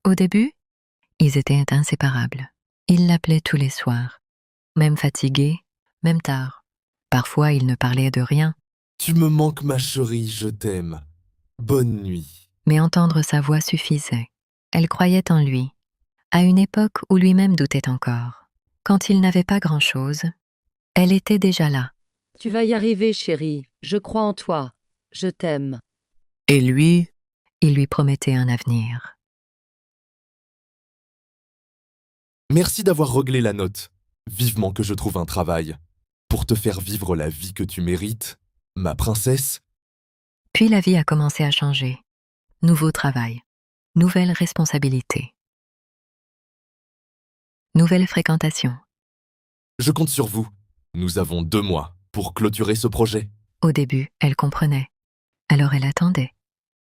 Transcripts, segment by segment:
Au début, ils étaient inséparables. Il l'appelait tous les soirs, même fatigué, même tard. Parfois, ils ne parlaient de rien, Tu me manques, ma chérie, je t'aime. Bonne nuit. mais entendre sa voix suffisait. Elle croyait en lui, à une époque où lui-même doutait encore. Quand il n'avait pas grand-chose, elle était déjà là. Tu vas y arriver, chérie. Je crois en toi. Je t'aime. Et lui, il lui promettait un avenir. Merci d'avoir réglé la note. Vivement que je trouve un travail. Pour te faire vivre la vie que tu mérites, ma princesse. Puis la vie a commencé à changer. Nouveau travail, nouvelles responsabilités, nouvelle fréquentation. Je compte sur vous. Nous avons 2 mois pour clôturer ce projet. Au début, elle comprenait. Alors elle attendait.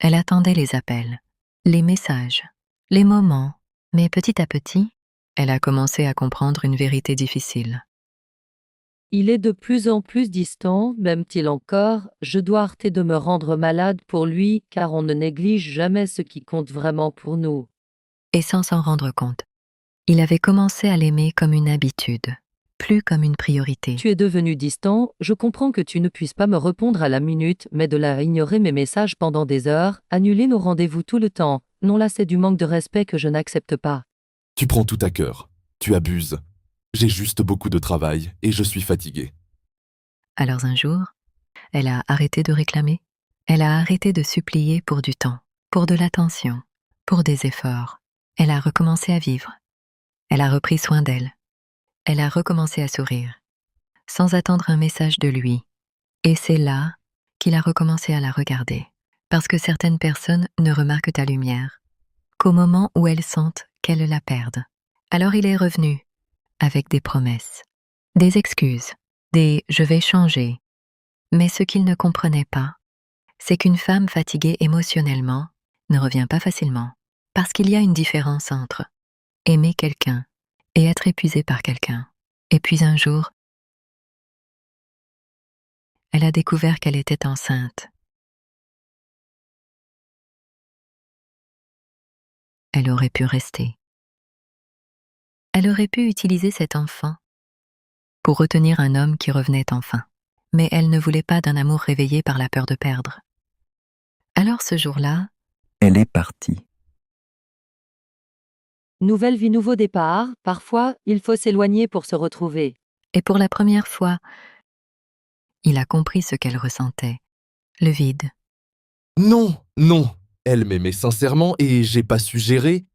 Elle attendait les appels, les messages, les moments. Mais petit à petit, elle a commencé à comprendre une vérité difficile. Il est de plus en plus distant, m'aime-t-il encore, je dois arrêter de me rendre malade pour lui, car on ne néglige jamais ce qui compte vraiment pour nous. Et sans s'en rendre compte, il avait commencé à l'aimer comme une habitude, plus comme une priorité. Tu es devenu distant, je comprends que tu ne puisses pas me répondre à la minute, mais de là à ignorer mes messages pendant des heures, annuler nos rendez-vous tout le temps, non là c'est du manque de respect que je n'accepte pas. Tu prends tout à cœur. Tu abuses. J'ai juste beaucoup de travail et je suis fatigué. Alors un jour, elle a arrêté de réclamer. Elle a arrêté de supplier pour du temps, pour de l'attention, pour des efforts. Elle a recommencé à vivre. Elle a repris soin d'elle. Elle a recommencé à sourire, sans attendre un message de lui. Et c'est là qu'il a recommencé à la regarder. Parce que certaines personnes ne remarquent ta lumière qu'au moment où elles sentent qu'elles la perdent. Alors il est revenu, avec des promesses, des excuses, des « je vais changer ». Mais ce qu'il ne comprenait pas, c'est qu'une femme fatiguée émotionnellement ne revient pas facilement. Parce qu'il y a une différence entre aimer quelqu'un et être épuisé par quelqu'un. Et puis un jour, elle a découvert qu'elle était enceinte. Elle aurait pu rester. Elle aurait pu utiliser cet enfant pour retenir un homme qui revenait enfin. Mais elle ne voulait pas d'un amour réveillé par la peur de perdre. Alors ce jour-là, Elle est partie. Nouvelle vie, nouveau départ, parfois il faut s'éloigner pour se retrouver. et pour la première fois, il a compris ce qu'elle ressentait, le vide. Non, non. Elle m'aimait sincèrement et j'ai pas su gérer.